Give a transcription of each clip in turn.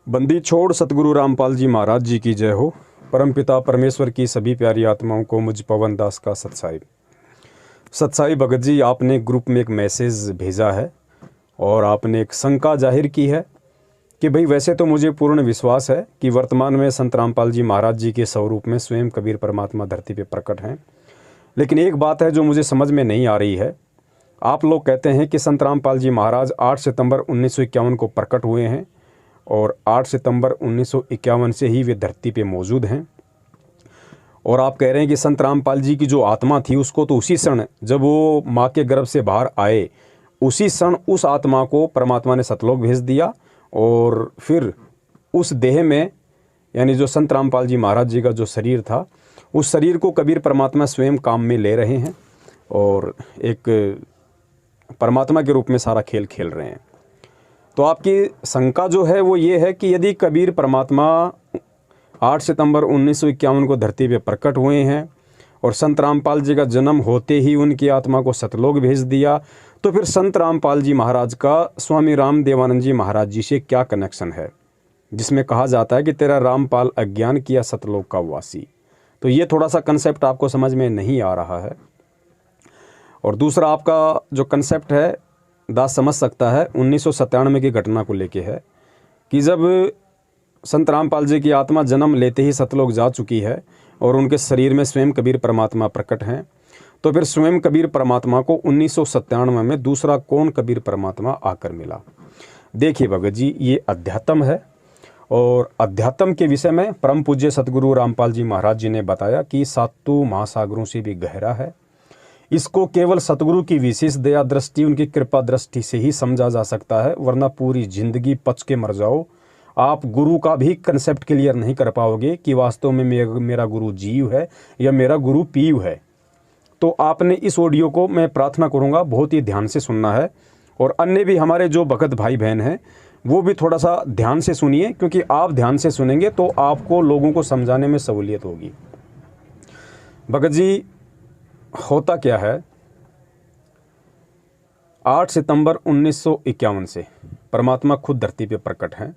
बंदी छोड़ सतगुरु रामपाल जी महाराज जी की जय हो। परमपिता परमेश्वर की सभी प्यारी आत्माओं को मुझ पवन दास का सत्साई भगत जी, आपने ग्रुप में एक मैसेज भेजा है और आपने एक शंका जाहिर की है कि भाई वैसे तो मुझे पूर्ण विश्वास है कि वर्तमान में संत रामपाल जी महाराज जी के स्वरूप में स्वयं कबीर परमात्मा धरती पे प्रकट हैं, लेकिन एक बात है जो मुझे समझ में नहीं आ रही है। आप लोग कहते हैं कि संत रामपाल जी महाराज 8 सितंबर 1951 को प्रकट हुए हैं और 8 सितंबर 1951 से ही वे धरती पे मौजूद हैं। और आप कह रहे हैं कि संत रामपाल जी की जो आत्मा थी उसको तो उसी क्षण जब वो माँ के गर्भ से बाहर आए, उसी क्षण उस आत्मा को परमात्मा ने सतलोक भेज दिया और फिर उस देह में, यानी जो संत रामपाल जी महाराज जी का जो शरीर था, उस शरीर को कबीर परमात्मा स्वयं काम में ले रहे हैं और एक परमात्मा के रूप में सारा खेल खेल रहे हैं। तो आपकी शंका जो है वो ये है कि यदि कबीर परमात्मा 8 सितंबर 1951 को धरती पे प्रकट हुए हैं और संत रामपाल जी का जन्म होते ही उनकी आत्मा को सतलोक भेज दिया, तो फिर संत रामपाल जी महाराज का स्वामी राम देवानंद जी महाराज जी से क्या कनेक्शन है, जिसमें कहा जाता है कि तेरा रामपाल अज्ञान किया सतलोक का वासी। तो ये थोड़ा सा कंसेप्ट आपको समझ में नहीं आ रहा है। और दूसरा आपका जो कंसेप्ट है दास समझ सकता है 1997 की घटना को लेके है कि जब संत रामपाल जी की आत्मा जन्म लेते ही सतलोक जा चुकी है और उनके शरीर में स्वयं कबीर परमात्मा प्रकट हैं, तो फिर स्वयं कबीर परमात्मा को 1997 में दूसरा कौन कबीर परमात्मा आकर मिला। देखिए भगत जी, ये अध्यात्म है और अध्यात्म के विषय में परम पूज्य सतगुरु रामपाल जी महाराज जी ने बताया कि सातों महासागरों से भी गहरा है। इसको केवल सतगुरु की विशेष दया दृष्टि, उनकी कृपा दृष्टि से ही समझा जा सकता है, वरना पूरी जिंदगी पच के मर जाओ, आप गुरु का भी कंसेप्ट क्लियर नहीं कर पाओगे कि वास्तव में मेरा गुरु जीव है या मेरा गुरु पीव है। तो आपने इस ऑडियो को, मैं प्रार्थना करूंगा, बहुत ही ध्यान से सुनना है और अन्य भी हमारे जो भगत भाई बहन हैं वो भी थोड़ा सा ध्यान से सुनिए, क्योंकि आप ध्यान से सुनेंगे तो आपको लोगों को समझाने में सहूलियत होगी। भगत जी, होता क्या है, 8 सितंबर 1951 से परमात्मा खुद धरती पे प्रकट हैं।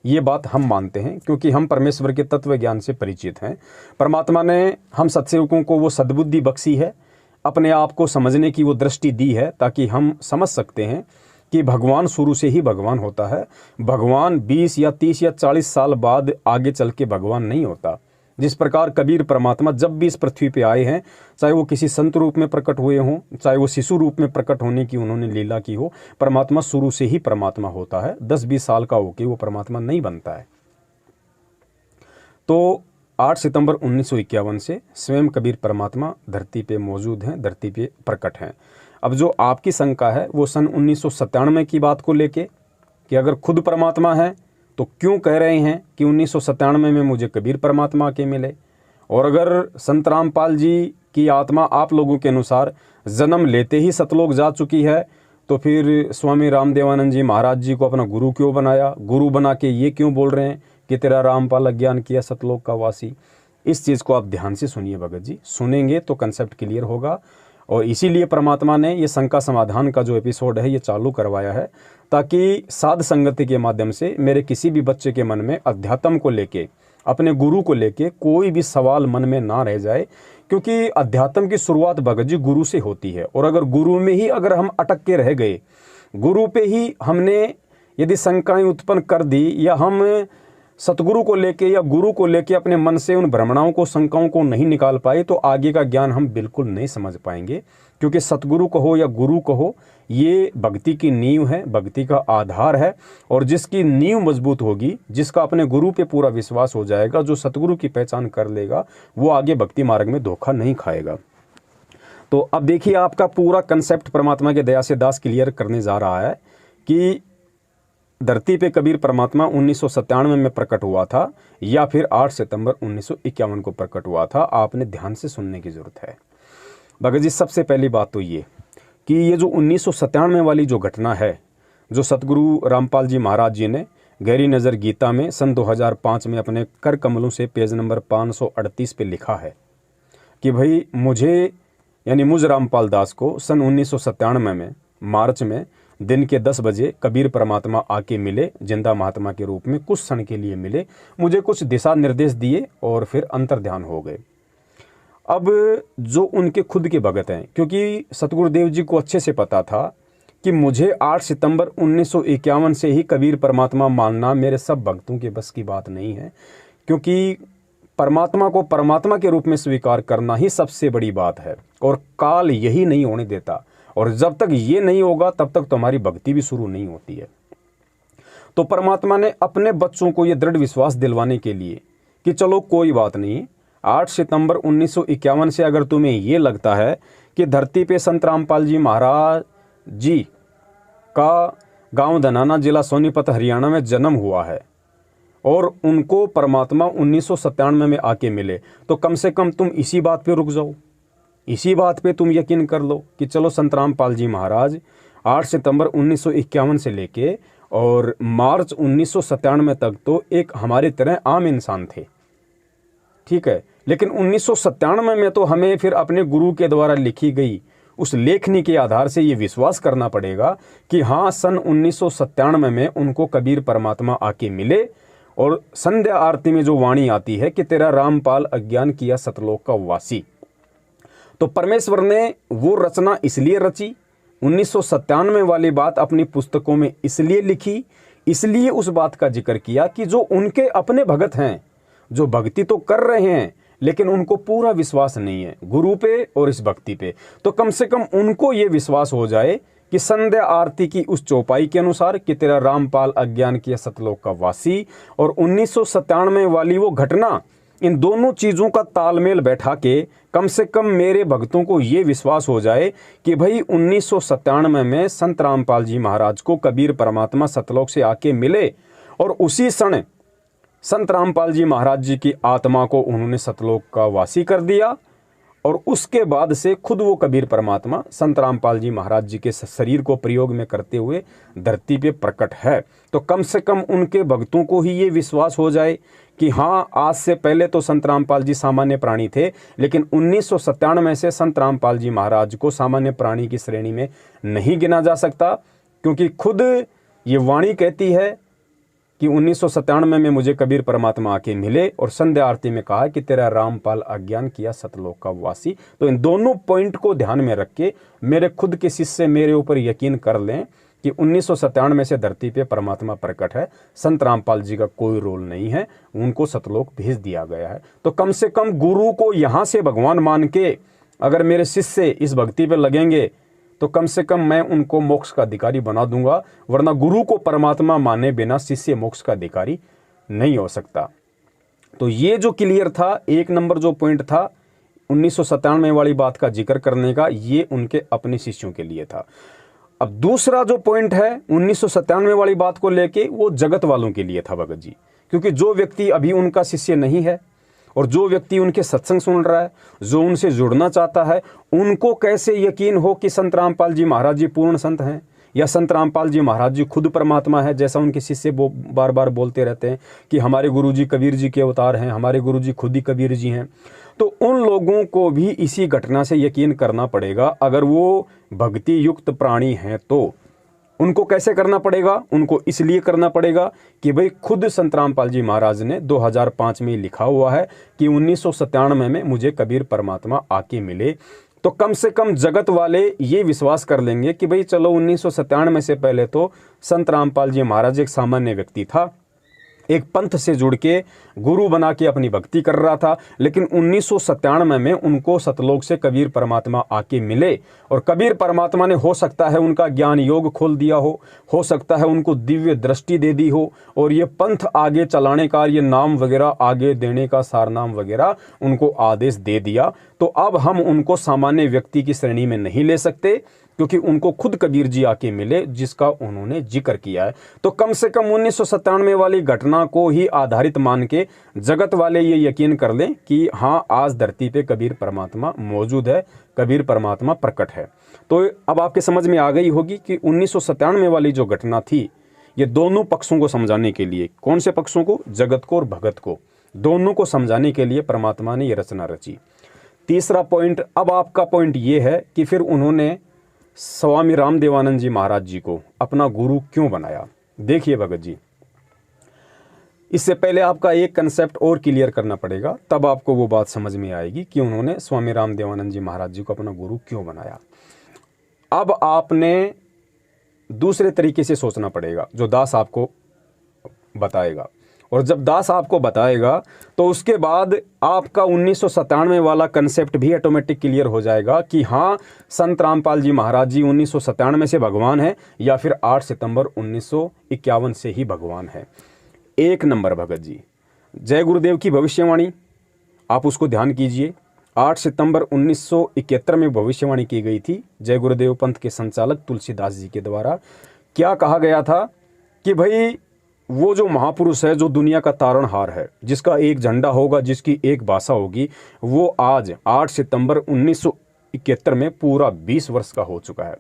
ये बात हम मानते हैं क्योंकि हम परमेश्वर के तत्व ज्ञान से परिचित हैं। परमात्मा ने हम सत्सेवकों को वो सद्बुद्धि बख्शी है, अपने आप को समझने की वो दृष्टि दी है, ताकि हम समझ सकते हैं कि भगवान शुरू से ही भगवान होता है। भगवान 20 या 30 या 40 साल बाद आगे चल के भगवान नहीं होता। जिस प्रकार कबीर परमात्मा जब भी इस पृथ्वी पे आए हैं, चाहे वो किसी संत रूप में प्रकट हुए हों, चाहे वो शिशु रूप में प्रकट होने की उन्होंने लीला की हो, परमात्मा शुरू से ही परमात्मा होता है। 10-20 साल का होके वो परमात्मा नहीं बनता है। तो 8 सितंबर 1951 से स्वयं कबीर परमात्मा धरती पे मौजूद हैं, धरती पे प्रकट हैं। अब जो आपकी शंका है वो सन 1997 की बात को लेके कि अगर खुद परमात्मा है तो क्यों कह रहे हैं कि 1997 में मुझे कबीर परमात्मा के मिले, और अगर संत रामपाल जी की आत्मा आप लोगों के अनुसार जन्म लेते ही सतलोक जा चुकी है, तो फिर स्वामी राम देवानंद जी महाराज जी को अपना गुरु क्यों बनाया, गुरु बना के ये क्यों बोल रहे हैं कि तेरा रामपाल अज्ञान किया सतलोक का वासी। इस चीज़ को आप ध्यान से सुनिए भगत जी, सुनेंगे तो कंसेप्ट क्लियर होगा। और इसीलिए परमात्मा ने ये शंका समाधान का जो एपिसोड है ये चालू करवाया है, ताकि साध संगति के माध्यम से मेरे किसी भी बच्चे के मन में अध्यात्म को लेके, अपने गुरु को लेके कोई भी सवाल मन में ना रह जाए। क्योंकि अध्यात्म की शुरुआत भगत जी गुरु से होती है, और अगर गुरु में ही अगर हम अटक के रह गए, गुरु पे ही हमने यदि शंकाएं उत्पन्न कर दी, या हम सतगुरु को लेके या गुरु को लेके अपने मन से उन भ्रमणाओं को, शंकाओं को नहीं निकाल पाए, तो आगे का ज्ञान हम बिल्कुल नहीं समझ पाएंगे। क्योंकि सतगुरु कहो या गुरु कहो, ये भक्ति की नींव है, भक्ति का आधार है। और जिसकी नींव मजबूत होगी, जिसका अपने गुरु पे पूरा विश्वास हो जाएगा, जो सतगुरु की पहचान कर लेगा, वो आगे भक्ति मार्ग में धोखा नहीं खाएगा। तो अब देखिए, आपका पूरा कंसेप्ट परमात्मा की दया से दास क्लियर करने जा रहा है कि धरती पे कबीर परमात्मा 1997 में प्रकट हुआ था या फिर 8 सितंबर 1951 को प्रकट हुआ था। आपने ध्यान से सुनने की जरूरत है भगत जी। सबसे पहली बात तो ये कि ये जो 1997 वाली जो घटना है, जो सतगुरु रामपाल जी महाराज जी ने गहरी नज़र गीता में सन 2005 में अपने कर कमलों से पेज नंबर 538 पे लिखा है कि भाई मुझे, यानी मुझ रामपाल दास को सन 1997 में मार्च में दिन के 10 बजे कबीर परमात्मा आके मिले, जिंदा महात्मा के रूप में कुछ क्षण के लिए मिले, मुझे कुछ दिशा निर्देश दिए और फिर अंतर्ध्यान हो गए। अब जो उनके खुद के भगत हैं, क्योंकि सतगुरुदेव जी को अच्छे से पता था कि मुझे 8 सितंबर 1951 से ही कबीर परमात्मा मानना मेरे सब भक्तों के बस की बात नहीं है, क्योंकि परमात्मा को परमात्मा के रूप में स्वीकार करना ही सबसे बड़ी बात है और काल यही नहीं होने देता, और जब तक ये नहीं होगा तब तक तुम्हारी भक्ति भी शुरू नहीं होती है। तो परमात्मा ने अपने बच्चों को ये दृढ़ विश्वास दिलवाने के लिए कि चलो कोई बात नहीं, 8 सितंबर 1951 से अगर तुम्हें ये लगता है कि धरती पे संत रामपाल जी महाराज जी का गांव धनाना, जिला सोनीपत, हरियाणा में जन्म हुआ है और उनको परमात्मा 1997 में आके मिले, तो कम से कम तुम इसी बात पे रुक जाओ, इसी बात पे तुम यकीन कर लो कि चलो संत रामपाल जी महाराज 8 सितंबर 1951 से लेके और मार्च 1997 तक तो एक हमारी तरह आम इंसान थे, ठीक है। लेकिन 1997 में तो हमें फिर अपने गुरु के द्वारा लिखी गई उस लेखनी के आधार से ये विश्वास करना पड़ेगा कि हाँ, सन 1997 में उनको कबीर परमात्मा आके मिले और संध्या आरती में जो वाणी आती है कि तेरा रामपाल अज्ञान किया सतलोक का वासी, तो परमेश्वर ने वो रचना इसलिए रची, 1997 वाली बात अपनी पुस्तकों में इसलिए लिखी, इसलिए उस बात का जिक्र किया कि जो उनके अपने भगत हैं, जो भक्ति तो कर रहे हैं लेकिन उनको पूरा विश्वास नहीं है गुरु पे और इस भक्ति पे, तो कम से कम उनको ये विश्वास हो जाए कि संध्या आरती की उस चौपाई के अनुसार कि तेरा रामपाल अज्ञान किया सतलोक का वासी और 1997 वाली वो घटना, इन दोनों चीज़ों का तालमेल बैठा के कम से कम मेरे भक्तों को ये विश्वास हो जाए कि भाई 1997 में संत रामपाल जी महाराज को कबीर परमात्मा सतलोक से आके मिले और उसी क्षण संत रामपाल जी महाराज जी की आत्मा को उन्होंने सतलोक का वासी कर दिया और उसके बाद से खुद वो कबीर परमात्मा संत रामपाल जी महाराज जी के शरीर को प्रयोग में करते हुए धरती पे प्रकट है। तो कम से कम उनके भक्तों को ही ये विश्वास हो जाए कि हाँ, आज से पहले तो संत रामपाल जी सामान्य प्राणी थे, लेकिन 1997 से संत रामपाल जी महाराज को सामान्य प्राणी की श्रेणी में नहीं गिना जा सकता, क्योंकि खुद ये वाणी कहती है कि 1997 में मुझे कबीर परमात्मा आके मिले और संध्या आरती में कहा कि तेरा रामपाल अज्ञान किया सतलोक का वासी। तो इन दोनों पॉइंट को ध्यान में रख के मेरे खुद के शिष्य मेरे ऊपर यकीन कर लें कि 1997 से धरती पे परमात्मा प्रकट है, संत रामपाल जी का कोई रोल नहीं है, उनको सतलोक भेज दिया गया है। तो कम से कम गुरु को यहाँ से भगवान मान के अगर मेरे शिष्य इस भक्ति पे लगेंगे तो कम से कम मैं उनको मोक्ष का अधिकारी बना दूंगा, वरना गुरु को परमात्मा माने बिना शिष्य मोक्ष का अधिकारी नहीं हो सकता। तो ये जो क्लियर था, एक नंबर जो पॉइंट था 1997 वाली बात का जिक्र करने का, ये उनके अपने शिष्यों के लिए था। अब दूसरा जो पॉइंट है 1997 वाली बात को लेके, वो जगत वालों के लिए था भगत जी, क्योंकि जो व्यक्ति अभी उनका शिष्य नहीं है और जो व्यक्ति उनके सत्संग सुन रहा है, जो उनसे जुड़ना चाहता है, उनको कैसे यकीन हो कि संत रामपाल जी महाराज जी पूर्ण संत हैं या संत रामपाल जी महाराज जी खुद परमात्मा है, जैसा उनके शिष्य बार बार बोलते रहते हैं कि हमारे गुरुजी कबीर जी के अवतार हैं, हमारे गुरुजी खुद ही कबीर जी हैं। तो उन लोगों को भी इसी घटना से यकीन करना पड़ेगा। अगर वो भक्ति युक्त प्राणी हैं तो उनको कैसे करना पड़ेगा? उनको इसलिए करना पड़ेगा कि भाई खुद संत रामपाल जी महाराज ने 2005 में लिखा हुआ है कि 1997 में मुझे कबीर परमात्मा आके मिले। तो कम से कम जगत वाले ये विश्वास कर लेंगे कि भाई चलो 1997 से पहले तो संत रामपाल जी महाराज एक सामान्य व्यक्ति था, एक पंथ से जुड़ के गुरु बना के अपनी भक्ति कर रहा था, लेकिन 1997 में उनको सतलोक से कबीर परमात्मा आके मिले और कबीर परमात्मा ने हो सकता है उनका ज्ञान योग खोल दिया हो सकता है उनको दिव्य दृष्टि दे दी हो और ये पंथ आगे चलाने का, ये नाम वगैरह आगे देने का, सारनाम वगैरह उनको आदेश दे दिया। तो अब हम उनको सामान्य व्यक्ति की श्रेणी में नहीं ले सकते, क्योंकि उनको खुद कबीर जी आके मिले जिसका उन्होंने जिक्र किया है। तो कम से कम 1997 वाली घटना को ही आधारित मान के जगत वाले ये यकीन कर लें कि हाँ, आज धरती पे कबीर परमात्मा मौजूद है, कबीर परमात्मा प्रकट है। तो अब आपके समझ में आ गई होगी कि 1997 वाली जो घटना थी, ये दोनों पक्षों को समझाने के लिए, कौन से पक्षों को? जगत को और भगत को, दोनों को समझाने के लिए परमात्मा ने ये रचना रची। तीसरा पॉइंट, अब आपका पॉइंट ये है कि फिर उन्होंने स्वामी रामदेवानंद जी महाराज जी को अपना गुरु क्यों बनाया? देखिए भगत जी, इससे पहले आपका एक कंसेप्ट और क्लियर करना पड़ेगा, तब आपको वो बात समझ में आएगी कि उन्होंने स्वामी रामदेवानंद जी महाराज जी को अपना गुरु क्यों बनाया। अब आपने दूसरे तरीके से सोचना पड़ेगा, जो दास आपको बताएगा। और जब दास आपको बताएगा तो उसके बाद आपका 1997 वाला कंसेप्ट भी ऑटोमेटिक क्लियर हो जाएगा कि हाँ, संत रामपाल जी महाराज जी 1997 से भगवान है या फिर 8 सितंबर 1951 से ही भगवान है। एक नंबर भगत जी, जय गुरुदेव की भविष्यवाणी आप उसको ध्यान कीजिए। 8 सितंबर 1971 में भविष्यवाणी की गई थी जय गुरुदेव पंथ के संचालक तुलसीदास जी के द्वारा। क्या कहा गया था कि भाई वो जो महापुरुष है, जो दुनिया का तारणहार है, जिसका एक झंडा होगा, जिसकी एक भाषा होगी, वो आज 8 सितंबर 1971 में पूरा 20 वर्ष का हो चुका है।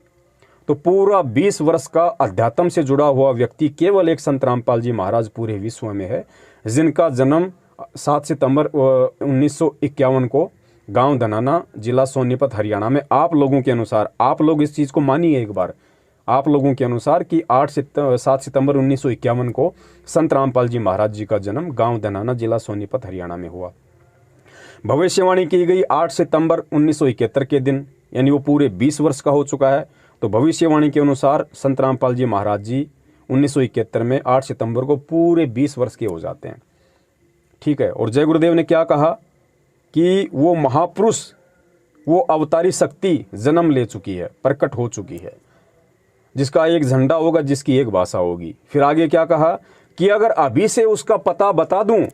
तो पूरा 20 वर्ष का अध्यात्म से जुड़ा हुआ व्यक्ति केवल एक संत रामपाल जी महाराज पूरे विश्व में है, जिनका जन्म 7 सितंबर 1951 को गांव धनाना, जिला सोनीपत, हरियाणा में, आप लोगों के अनुसार, आप लोग इस चीज़ को मानिए एक बार, आप लोगों के अनुसार कि 7 सितंबर 1951 को संत रामपाल जी महाराज जी का जन्म गांव धनाना, जिला सोनीपत, हरियाणा में हुआ। भविष्यवाणी की गई 8 सितंबर 1971 के दिन, यानी वो पूरे 20 वर्ष का हो चुका है। तो भविष्यवाणी के अनुसार संत रामपाल जी महाराज जी 1971 में 8 सितंबर को पूरे 20 वर्ष के हो जाते हैं। ठीक है। और जय गुरुदेव ने क्या कहा कि वो महापुरुष, वो अवतारी शक्ति जन्म ले चुकी है, प्रकट हो चुकी है, जिसका एक झंडा होगा, जिसकी एक भाषा होगी। फिर आगे क्या कहा कि अगर अभी से उसका पता बता दूं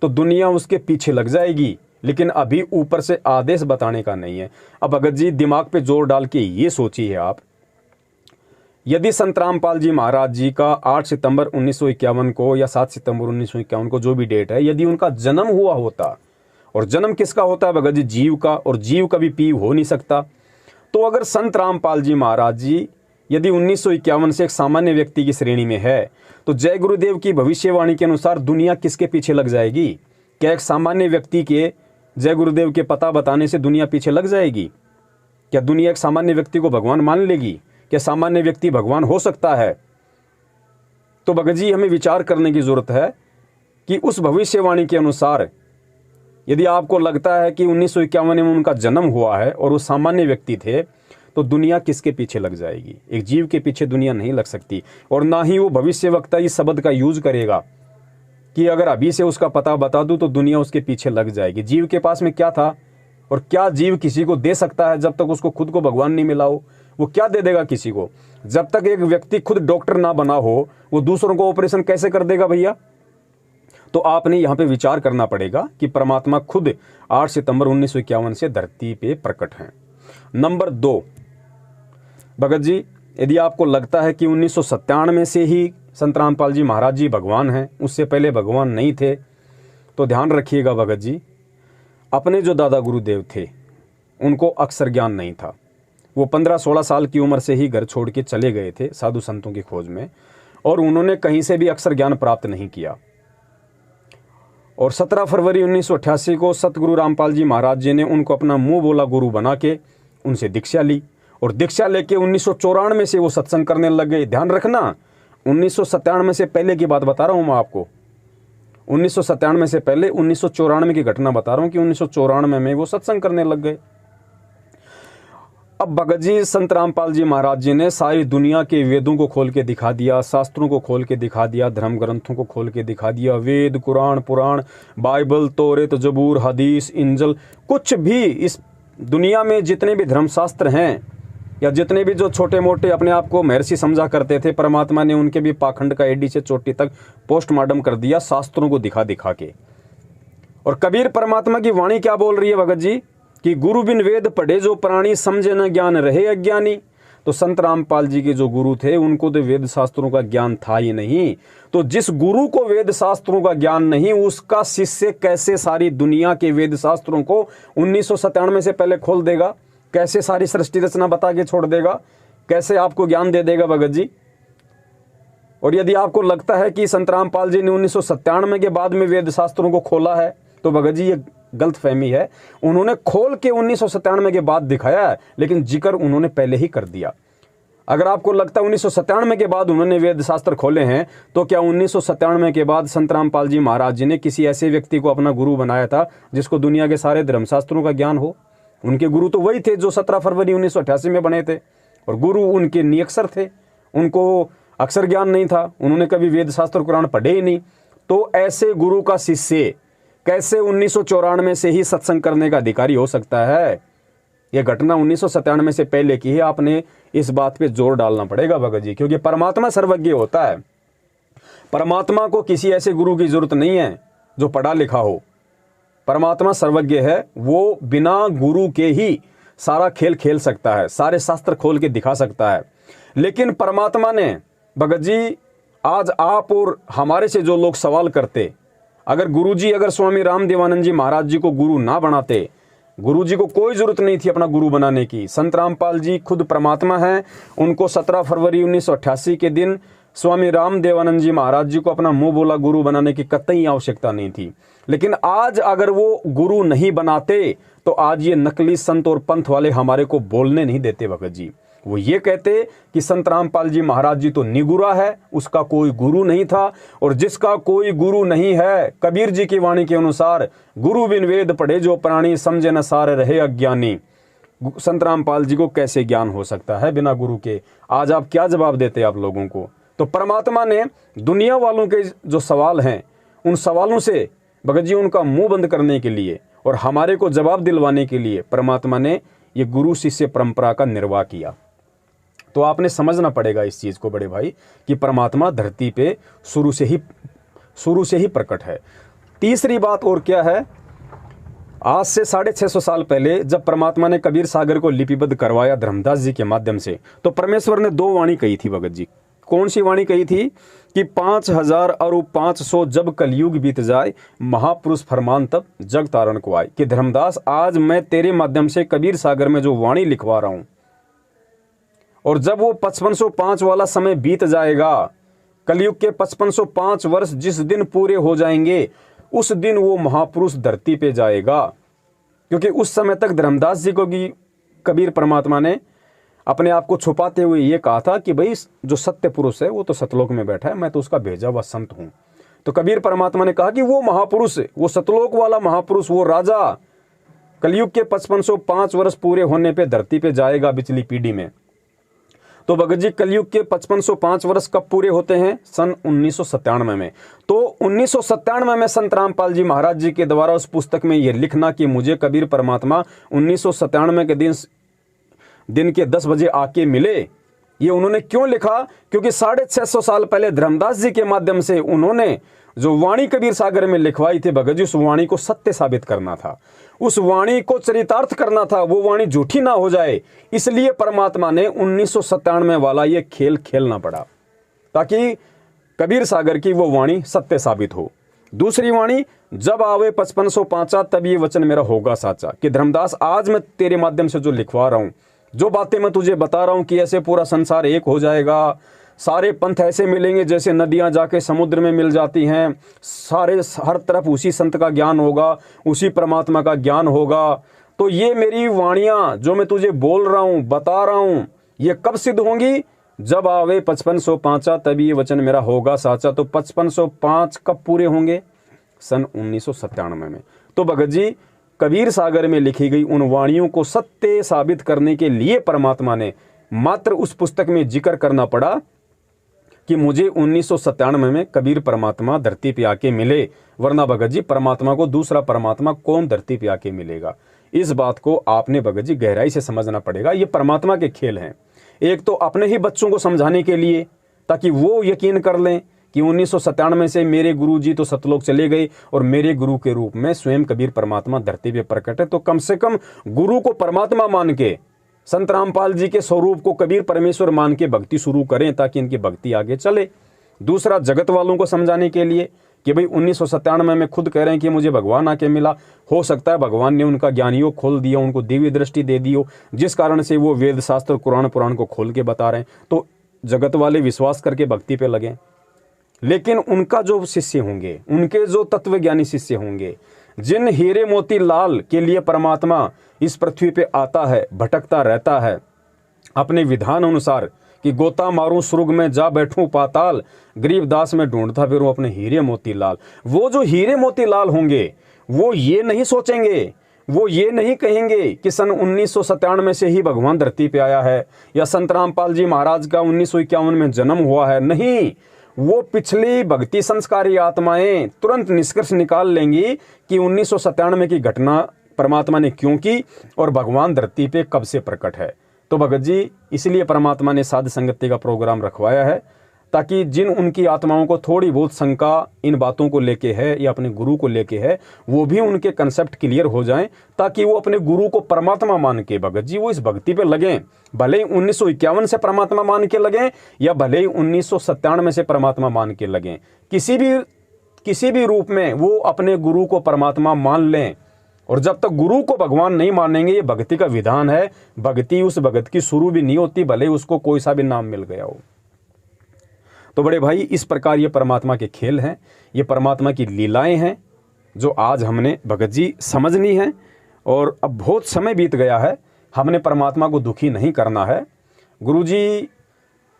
तो दुनिया उसके पीछे लग जाएगी, लेकिन अभी ऊपर से आदेश बताने का नहीं है। अब भगत जी दिमाग पे जोर डाल के ये सोचिए आप, यदि संत रामपाल जी महाराज जी का 8 सितंबर 1951 को या 7 सितंबर 1951 को जो भी डेट है, यदि उनका जन्म हुआ होता, और जन्म किसका होता है भगत जी? जीव का, और जीव कभी पीव हो नहीं सकता। तो अगर संत रामपाल जी महाराज जी यदि 1951 से एक सामान्य व्यक्ति की श्रेणी में है, तो जय गुरुदेव की भविष्यवाणी के अनुसार दुनिया किसके पीछे लग जाएगी? क्या एक सामान्य व्यक्ति के जय गुरुदेव के पता बताने से दुनिया पीछे लग जाएगी? क्या दुनिया एक सामान्य व्यक्ति को भगवान मान लेगी? क्या सामान्य व्यक्ति भगवान हो सकता है? तो भगत जी हमें विचार करने की जरूरत है कि उस भविष्यवाणी के अनुसार यदि आपको लगता है कि 1951 में उनका जन्म हुआ है और वो सामान्य व्यक्ति थे, तो दुनिया किसके पीछे लग जाएगी? एक जीव के पीछे दुनिया नहीं लग सकती। और ना ही वो भविष्यवक्ता इस शब्द का यूज करेगा कि अगर अभी से उसका पता बता दूं तो दुनिया उसके पीछे लग जाएगी। जीव के पास में क्या था, और क्या जीव किसी को दे सकता है जब तक उसको खुद को भगवान नहीं मिला हो? वो क्या दे देगा किसी को? जब तक एक व्यक्ति खुद डॉक्टर ना बना हो, वो दूसरों को ऑपरेशन कैसे कर देगा भैया? तो आपने यहाँ पे विचार करना पड़ेगा कि परमात्मा खुद 8 सितंबर 1951 से धरती पे प्रकट हैं। नंबर 2, भगत जी यदि आपको लगता है कि 1997 से ही संत रामपाल जी महाराज जी भगवान हैं, उससे पहले भगवान नहीं थे, तो ध्यान रखिएगा भगत जी, अपने जो दादा गुरुदेव थे उनको अक्षर ज्ञान नहीं था। वो 15-16 साल की उम्र से ही घर छोड़ के चले गए थे साधु संतों की खोज में, और उन्होंने कहीं से भी अक्षर ज्ञान प्राप्त नहीं किया। और 17 फरवरी 1988 को सतगुरु रामपाल जी महाराज जी ने उनको अपना मुंह बोला गुरु बना के उनसे दीक्षा ली, और दीक्षा लेके 1994 से वो सत्संग करने लग गए। ध्यान रखना, 1997 से पहले की बात बता रहा हूँ मैं आपको, 1997 से पहले 1994 की घटना बता रहा हूँ कि 1994 में वो सत्संग करने लग गए। अब भगत जी संत रामपाल जी महाराज जी ने सारी दुनिया के वेदों को खोल के दिखा दिया, शास्त्रों को खोल के दिखा दिया, धर्म ग्रंथों को खोल के दिखा दिया, वेद, कुरान, पुराण, बाइबल, तौरेत, जबूर, हदीस, इंजल, कुछ भी इस दुनिया में जितने भी धर्मशास्त्र हैं या जितने भी जो छोटे मोटे अपने आप को महर्षि समझा करते थे, परमात्मा ने उनके भी पाखंड का एडी से चोटी तक पोस्टमार्टम कर दिया शास्त्रों को दिखा दिखा के। और कबीर परमात्मा की वाणी क्या बोल रही है भगत जी कि गुरु बिन वेद पढ़े जो प्राणी, समझे न ज्ञान रहे अज्ञानी। तो संत रामपाल जी के जो गुरु थे उनको तो वेद शास्त्रों का ज्ञान था ही नहीं। तो जिस गुरु को वेद शास्त्रों का ज्ञान नहीं, उसका शिष्य कैसे सारी दुनिया के वेद शास्त्रों को 1997 से पहले खोल देगा? कैसे सारी सृष्टि रचना बता के छोड़ देगा? कैसे आपको ज्ञान दे देगा भगत जी? और यदि आपको लगता है कि संत रामपाल जी ने 1997 के बाद में वेद शास्त्रों को खोला है, तो भगत जी ये गलतफहमी है, उन्होंने खोल के 1997 के बाद दिखाया है, लेकिन जिक्र उन्होंने पहले ही कर दिया। अगर आपको लगता है 1997 के बाद उन्होंने वेद शास्त्र खोले हैं, तो क्या 1997 के बाद संत रामपाल जी महाराज जी ने किसी ऐसे व्यक्ति को अपना गुरु बनाया था जिसको दुनिया के सारे धर्मशास्त्रों का ज्ञान हो? उनके गुरु तो वही थे जो 17 फरवरी 1988 में बने थे, और गुरु उनके निरक्षर थे, उनको अक्षर ज्ञान नहीं था, उन्होंने कभी वेद शास्त्र कुरान पढ़े ही नहीं। तो ऐसे गुरु का शिष्य कैसे 1994 से ही सत्संग करने का अधिकारी हो सकता है? यह घटना 1997 से पहले की है। आपने इस बात पे जोर डालना पड़ेगा भगत जी, क्योंकि परमात्मा सर्वज्ञ होता है। परमात्मा को किसी ऐसे गुरु की जरूरत नहीं है जो पढ़ा लिखा हो। परमात्मा सर्वज्ञ है, वो बिना गुरु के ही सारा खेल खेल सकता है, सारे शास्त्र खोल के दिखा सकता है। लेकिन परमात्मा ने भगत जी, आज आप और हमारे से जो लोग सवाल करते, अगर गुरुजी, अगर स्वामी रामदेवानंद जी महाराज जी को गुरु ना बनाते, गुरुजी को कोई जरूरत नहीं थी अपना गुरु बनाने की। संत रामपाल जी खुद परमात्मा हैं, उनको 17 फरवरी 1988 के दिन स्वामी रामदेवानंद जी महाराज जी को अपना मुंह बोला गुरु बनाने की कतई आवश्यकता नहीं थी। लेकिन आज अगर वो गुरु नहीं बनाते तो आज ये नकली संत और पंथ वाले हमारे को बोलने नहीं देते भगत जी। वो ये कहते कि संत रामपाल जी महाराज जी तो निगुरा है, उसका कोई गुरु नहीं था, और जिसका कोई गुरु नहीं है, कबीर जी की वाणी के अनुसार, गुरु बिन वेद पढ़े जो प्राणी, समझे न सार रहे अज्ञानी। संत रामपाल जी को कैसे ज्ञान हो सकता है बिना गुरु के? आज आप क्या जवाब देते आप लोगों को? तो परमात्मा ने दुनिया वालों के जो सवाल हैं, उन सवालों से भगत जी उनका मुंह बंद करने के लिए और हमारे को जवाब दिलवाने के लिए परमात्मा ने ये गुरु शिष्य परंपरा का निर्वाह किया। तो आपने समझना पड़ेगा इस चीज को बड़े भाई, कि परमात्मा धरती पे शुरू से ही प्रकट है। तीसरी बात और क्या है, आज से 650 साल पहले जब परमात्मा ने कबीर सागर को लिपिबद्ध करवाया धर्मदास जी के माध्यम से, तो परमेश्वर ने 2 वाणी कही थी भगत जी। कौन सी वाणी कही थी? कि 5000 और 500 जब कलयुग बीत जाए, महापुरुष फरमान तब जग तारण को आए। कि धर्मदास, आज मैं तेरे माध्यम से कबीर सागर में जो वाणी लिखवा रहा हूं, और जब वो 5505 वाला समय बीत जाएगा, कलयुग के 5505 वर्ष जिस दिन पूरे हो जाएंगे, उस दिन वो महापुरुष धरती पे जाएगा। क्योंकि उस समय तक धर्मदास जी को भी कबीर परमात्मा ने अपने आप को छुपाते हुए ये कहा था कि भाई जो सत्य पुरुष है वो तो सतलोक में बैठा है, मैं तो उसका भेजा हुआ संत हूं। तो कबीर परमात्मा ने कहा कि वो महापुरुष, वो सतलोक वाला महापुरुष, वो राजा कलयुग के 5505 वर्ष पूरे होने पे धरती पे जाएगा पिछली पीढ़ी में। तो भगत जी, कलयुग के 5505 वर्ष कब पूरे होते हैं? सन 1997 में। तो 1997 में संत रामपाल जी महाराज जी के द्वारा उस पुस्तक में यह लिखना कि मुझे कबीर परमात्मा 1997 के दिन के 10 बजे आके मिले, ये उन्होंने क्यों लिखा? क्योंकि 650 साल पहले धर्मदास जी के माध्यम से उन्होंने जो वाणी कबीर सागर में लिखवाई थी भगत जी, उस वाणी को सत्य साबित करना था, उस वाणी को चरितार्थ करना था, वो वाणी झूठी ना हो जाए। इसलिए परमात्मा ने 1997 वाला ये खेल खेलना पड़ा, ताकि कबीर सागर की वो वाणी सत्य साबित हो। दूसरी वाणी, जब आवे 5505 तब ये वचन मेरा होगा साचा। कि धर्मदास, आज मैं तेरे माध्यम से जो लिखवा रहा हूं, जो बातें मैं तुझे बता रहा हूं कि ऐसे पूरा संसार एक हो जाएगा, सारे पंथ ऐसे मिलेंगे जैसे नदियां जाके समुद्र में मिल जाती हैं, सारे हर तरफ उसी संत का ज्ञान होगा, उसी परमात्मा का ज्ञान होगा। तो ये मेरी वाणियां जो मैं तुझे बोल रहा हूं, बता रहा हूं, ये कब सिद्ध होंगी? जब आवे 5505 तभी ये वचन मेरा होगा साचा। तो 5505 कब पूरे होंगे? सन 1997 में। तो भगत जी, कबीर सागर में लिखी गई उन वाणियों को सत्य साबित करने के लिए परमात्मा ने मात्र उस पुस्तक में जिक्र करना पड़ा कि मुझे 1997 में कबीर परमात्मा धरती पे आके मिले, वरना भगत जी परमात्मा को दूसरा परमात्मा कौन धरती पे आके मिलेगा? इस बात को आपने भगत जी गहराई से समझना पड़ेगा। ये परमात्मा के खेल हैं। एक तो अपने ही बच्चों को समझाने के लिए, ताकि वो यकीन कर लें कि 1997 से मेरे गुरु जी तो सतलोक चले गए और मेरे गुरु के रूप में स्वयं कबीर परमात्मा धरती पे प्रकट है। तो कम से कम गुरु को परमात्मा मान के, संत रामपाल जी के स्वरूप को कबीर परमेश्वर मान के भक्ति शुरू करें, ताकि इनकी भक्ति आगे चले। दूसरा, जगत वालों को समझाने के लिए कि भाई 1997 में खुद कह रहे हैं कि मुझे भगवान आके मिला, हो सकता है भगवान ने उनका ज्ञानियों खोल दिया, उनको दिव्य दृष्टि दे दी हो, जिस कारण से वो वेद शास्त्र कुरान पुराण को खोल के बता रहे हैं। तो जगत वाले विश्वास करके भक्ति पे लगे, लेकिन उनका जो शिष्य होंगे, उनके जो तत्वज्ञानी शिष्य होंगे, जिन हीरे मोती लाल के लिए परमात्मा इस पृथ्वी पे आता है, भटकता रहता है अपने विधान अनुसार कि गोता मारूं स्वर्ग में जा बैठूं पाताल, गरीबदास में ढूंढता फिरूं अपने हीरे मोती लाल। वो जो हीरे मोती लाल होंगे वो ये नहीं सोचेंगे, वो ये नहीं कहेंगे कि सन 1997 से ही भगवान धरती पे आया है या संत रामपाल जी महाराज का 1951 में जन्म हुआ है। नहीं, वो पिछली भक्ति संस्कारी आत्माएं तुरंत निष्कर्ष निकाल लेंगी कि 1997 की घटना परमात्मा ने क्यों की और भगवान धरती पे कब से प्रकट है। तो भगत जी, इसलिए परमात्मा ने साध संगति का प्रोग्राम रखवाया है ताकि जिन उनकी आत्माओं को थोड़ी बहुत शंका इन बातों को लेके है या अपने गुरु को लेके है, वो भी उनके कंसेप्ट क्लियर हो जाएं, ताकि वो अपने गुरु को परमात्मा मान के भगत जी वो इस भक्ति पे लगें। भले ही 1951 से परमात्मा मान के लगें या भले ही 1997 से परमात्मा मान के लगें, किसी भी रूप में वो अपने गुरु को परमात्मा मान लें। और जब तक गुरु को भगवान नहीं मानेंगे, ये भक्ति का विधान है, भक्ति उस भगत की शुरू भी नहीं होती, भले ही उसको कोई सा भी नाम मिल गया हो। तो बड़े भाई, इस प्रकार ये परमात्मा के खेल हैं, ये परमात्मा की लीलाएं हैं जो आज हमने भगत जी समझनी है। और अब बहुत समय बीत गया है, हमने परमात्मा को दुखी नहीं करना है। गुरुजी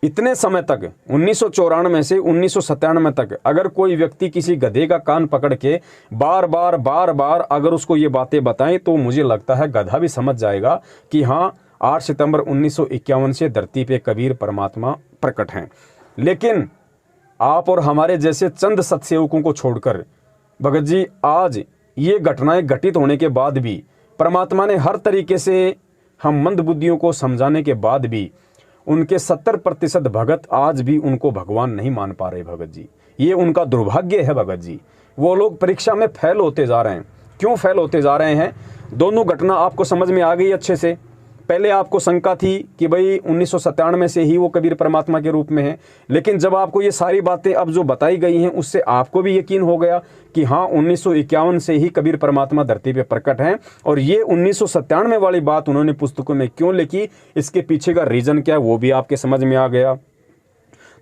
इतने समय तक 1994 से 1997 तक अगर कोई व्यक्ति किसी गधे का कान पकड़ के बार बार अगर उसको ये बातें बताएं तो मुझे लगता है गधा भी समझ जाएगा कि हाँ, 8 सितंबर 1951 से धरती पे कबीर परमात्मा प्रकट हैं। लेकिन आप और हमारे जैसे चंद सत्सेवकों को छोड़कर भगत जी आज ये घटनाएं घटित होने के बाद भी परमात्मा ने हर तरीके से हम मंदबुद्धियों को समझाने के बाद भी उनके 70% भगत आज भी उनको भगवान नहीं मान पा रहे। भगत जी, ये उनका दुर्भाग्य है। भगत जी, वो लोग परीक्षा में फेल होते जा रहे हैं। क्यों फेल होते जा रहे हैं? दोनों घटना आपको समझ में आ गई अच्छे से। पहले आपको शंका थी कि भाई 1997 से ही वो कबीर परमात्मा के रूप में है, लेकिन जब आपको ये सारी बातें अब जो बताई गई हैं उससे आपको भी यकीन हो गया कि हाँ, 1951 से ही कबीर परमात्मा धरती पे प्रकट हैं। और ये 1997 वाली बात उन्होंने पुस्तकों में क्यों लिखी, इसके पीछे का रीजन क्या है, वो भी आपके समझ में आ गया।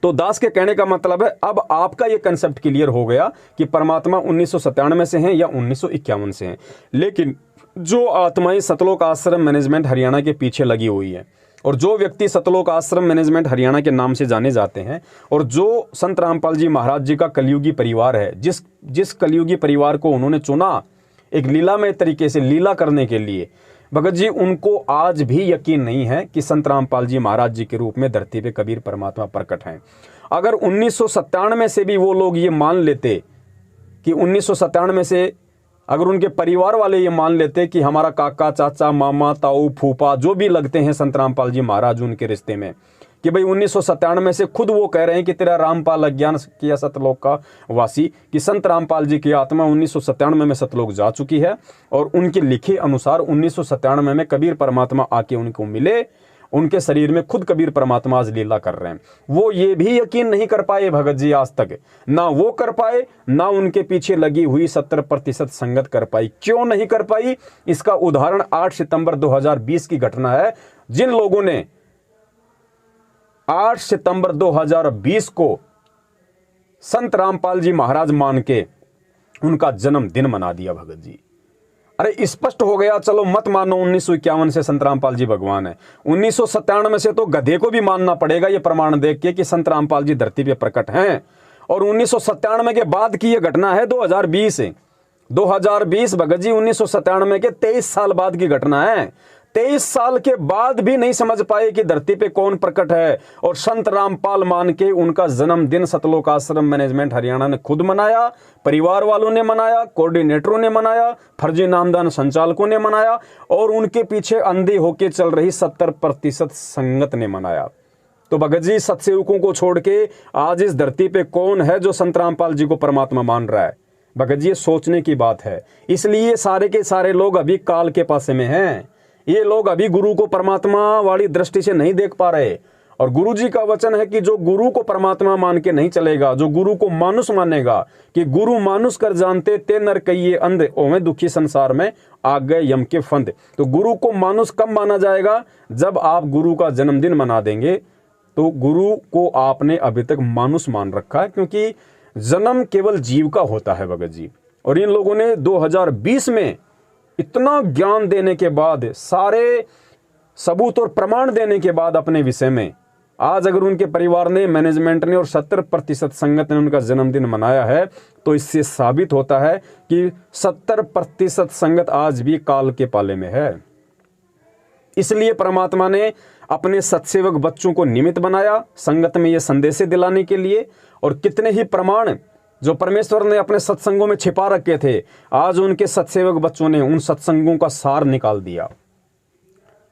तो दास के कहने का मतलब है अब आपका ये कंसेप्ट क्लियर हो गया कि परमात्मा 1997 से हैं या 1951 से हैं। लेकिन जो आत्माएं सतलोक आश्रम मैनेजमेंट हरियाणा के पीछे लगी हुई है और जो व्यक्ति सतलोक आश्रम मैनेजमेंट हरियाणा के नाम से जाने जाते हैं और जो संत रामपाल जी महाराज जी का कलयुगी परिवार है, जिस कलयुगी परिवार को उन्होंने चुना एक लीलामय तरीके से लीला करने के लिए, भगत जी उनको आज भी यकीन नहीं है कि संत रामपाल जी महाराज जी के रूप में धरती पे कबीर परमात्मा प्रकट हैं। अगर 1997 से भी वो लोग ये मान लेते कि 1997 से अगर उनके परिवार वाले ये मान लेते कि हमारा काका, चाचा, मामा, ताऊ, फूफा जो भी लगते हैं संत रामपाल जी महाराज उनके रिश्ते में, कि भाई 1997 से खुद वो कह रहे हैं कि तेरा रामपाल अज्ञान किया सतलोक का वासी, कि संत रामपाल जी की आत्मा 1997 में सतलोक जा चुकी है और उनके लिखे अनुसार 1997 में कबीर परमात्मा आके उनको मिले, उनके शरीर में खुद कबीर परमात्मा आज लीला कर रहे हैं। वो ये भी यकीन नहीं कर पाए भगत जी आज तक, ना वो कर पाए ना उनके पीछे लगी हुई 70% संगत कर पाई। क्यों नहीं कर पाई? इसका उदाहरण 8 सितंबर 2020 की घटना है। जिन लोगों ने 8 सितंबर 2020 को संत रामपाल जी महाराज मान के उनका जन्मदिन मना दिया। भगत जी, अरे स्पष्ट हो गया, चलो मत मानो 1951 से संत रामपाल जी भगवान है, 1997 से तो गधे को भी मानना पड़ेगा ये प्रमाण देख के कि संत रामपाल जी धरती पे प्रकट हैं। और 1997 के बाद की ये घटना है 2020 भगत जी 1997 के 23 साल बाद की घटना है। 23 साल के बाद भी नहीं समझ पाए कि धरती पे कौन प्रकट है और संत रामपाल मान के उनका जन्मदिन सतलोक आश्रम मैनेजमेंट हरियाणा ने खुद मनाया, परिवार वालों ने मनाया, कोऑर्डिनेटरों ने मनाया, फर्जी नामदान संचालकों ने मनाया और उनके पीछे अंधे होके चल रही 70% संगत ने मनाया। तो भगत जी, सत्सेवकों को छोड़ के आज इस धरती पे कौन है जो संत रामपाल जी को परमात्मा मान रहा है? भगत जी, ये सोचने की बात है। इसलिए सारे के सारे लोग अभी काल के पासे में हैं। ये लोग अभी गुरु को परमात्मा वाली दृष्टि से नहीं देख पा रहे। और गुरु जी का वचन है कि जो गुरु को परमात्मा मान के नहीं चलेगा, जो गुरु को मानुष मानेगा, कि गुरु मानुष कर जानते ते नर कहिए अंध, ओवें दुखी संसार में आ गए यम के फंद। तो गुरु को मानुष कब माना जाएगा? जब आप गुरु का जन्मदिन मना देंगे तो गुरु को आपने अभी तक मानुष मान रखा है, क्योंकि जन्म केवल जीव का होता है भगत जी। और इन लोगों ने 2020 में इतना ज्ञान देने के बाद, सारे सबूत और प्रमाण देने के बाद अपने विषय में, आज अगर उनके परिवार ने, मैनेजमेंट ने और 70% संगत ने उनका जन्मदिन मनाया है, तो इससे साबित होता है कि 70% संगत आज भी काल के पाले में है। इसलिए परमात्मा ने अपने सत्सेवक बच्चों को निमित्त बनाया संगत में ये संदेशे दिलाने के लिए। और कितने ही प्रमाण जो परमेश्वर ने अपने सत्संगों में छिपा रखे थे, आज उनके सत्सेवक बच्चों ने उन सत्संगों का सार निकाल दिया।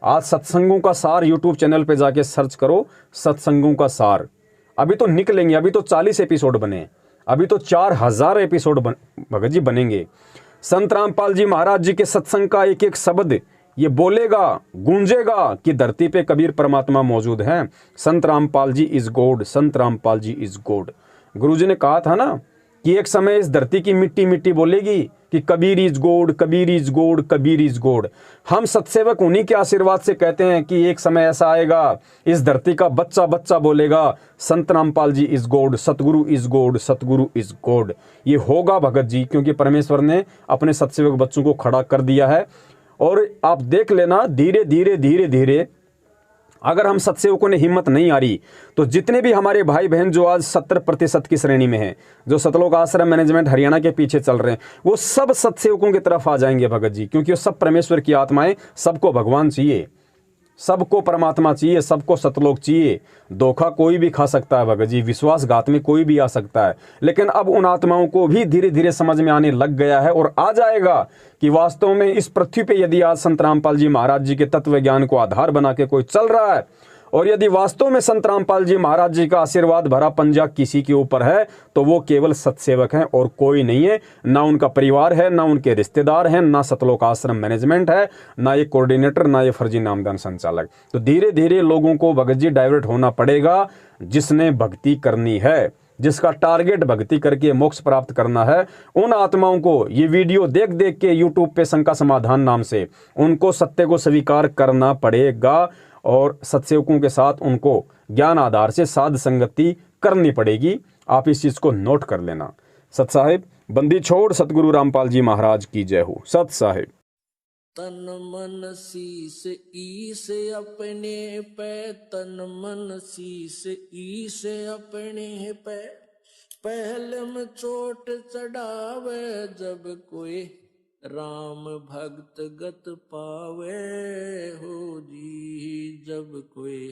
आज सत्संगों का सार यूट्यूब चैनल पे जाके सर्च करो, सत्संगों का सार। अभी तो निकलेंगे, अभी तो 40 एपिसोड बने, अभी तो 4000 एपिसोड भगत जी बनेंगे। संत रामपाल जी महाराज जी के सत्संग का एक एक शब्द ये बोलेगा, गूंजेगा कि धरती पे कबीर परमात्मा मौजूद हैं। संत Rampal ji is God, Sant Rampal ji is God. गुरुजी ने कहा था ना कि एक समय इस धरती की मिट्टी मिट्टी बोलेगी कि Kabir is God, Kabir is God, Kabir is God. हम सत्सेवक उन्हीं के आशीर्वाद से कहते हैं कि एक समय ऐसा आएगा, इस धरती का बच्चा बच्चा बोलेगा संत Rampal ji is God, Satguru is God, Satguru is God. ये होगा भगत जी, क्योंकि परमेश्वर ने अपने सत्सेवक बच्चों को खड़ा कर दिया है। और आप देख लेना, धीरे धीरे धीरे धीरे अगर हम सत्सेवकों ने हिम्मत नहीं आ रही, तो जितने भी हमारे भाई बहन जो आज 70% की श्रेणी में हैं, जो सतलोक आश्रम मैनेजमेंट हरियाणा के पीछे चल रहे हैं, वो सब सत्सेवकों की तरफ आ जाएंगे भगत जी, क्योंकि वो सब परमेश्वर की आत्माएं। सबको भगवान चाहिए, सबको परमात्मा चाहिए, सबको सतलोक चाहिए। धोखा कोई भी खा सकता है भगत जी, विश्वासघात में कोई भी आ सकता है, लेकिन अब उन आत्माओं को भी धीरे धीरे समझ में आने लग गया है और आ जाएगा कि वास्तव में इस पृथ्वी पे यदि आज संत रामपाल जी महाराज जी के तत्व ज्ञान को आधार बना के कोई चल रहा है, और यदि वास्तव में संत रामपाल जी महाराज जी का आशीर्वाद भरा पंजा किसी के ऊपर है, तो वो केवल सत्सेवक हैं और कोई नहीं है। ना उनका परिवार है, ना उनके रिश्तेदार हैं, ना सतलोक आश्रम मैनेजमेंट है, ना ये कोऑर्डिनेटर, ना ये फर्जी नामदान संचालक। तो धीरे धीरे लोगों को भगत जी डाइवर्ट होना पड़ेगा। जिसने भक्ति करनी है, जिसका टारगेट भक्ति करके मोक्ष प्राप्त करना है, उन आत्माओं को ये वीडियो देख देख के यूट्यूब पे शंका समाधान नाम से उनको सत्य को स्वीकार करना पड़ेगा। और सत्सेवकों के साथ उनको ज्ञान आधार से साध संगति करनी पड़ेगी। आप इस चीज को नोट कर लेना। सत साहिब, बंदी छोड़ सतगुरु रामपाल जी महाराज की जय हो। सत साहिब। तन मन शीस ईस अपने पे, तन मन शीस ईस अपने पे, पहले में चोट चढ़ावे जब कोई राम भक्त गत पावे हो जी, जब कोई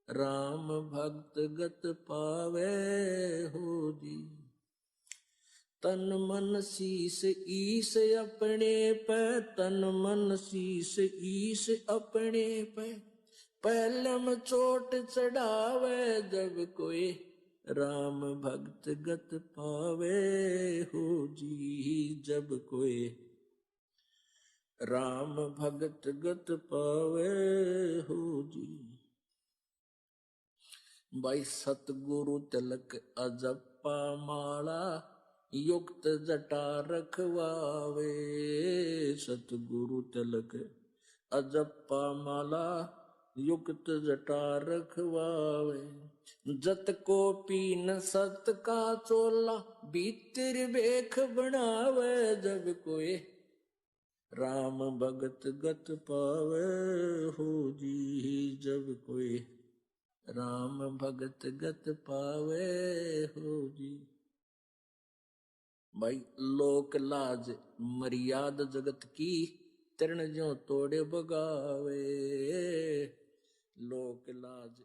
राम भक्त गत पावे हो जी। तन मन शीस ईस अपने पे, तन मन शीस ईस अपने पे, पहलम चोट चढ़ावे जब कोई राम भक्त गत पावे हो जी, जब कोई राम भगत गत पावे हो जी। भाई सतगुरु तिलक अजप्पा माला, युक्त जटा रखवावे। सतगुरु तिलक अजप्पा माला, युक्त जटा रखवावे। जत को पीन सत का चोला, भीतर बेख बनावे जब कोई राम भगत गत पावे हो जी, जब कोई राम भगत गत पावे हो जी। भाई लोक लाज मर्याद जगत की, तृण ज्यों तोड़े बगावे। लोक लाज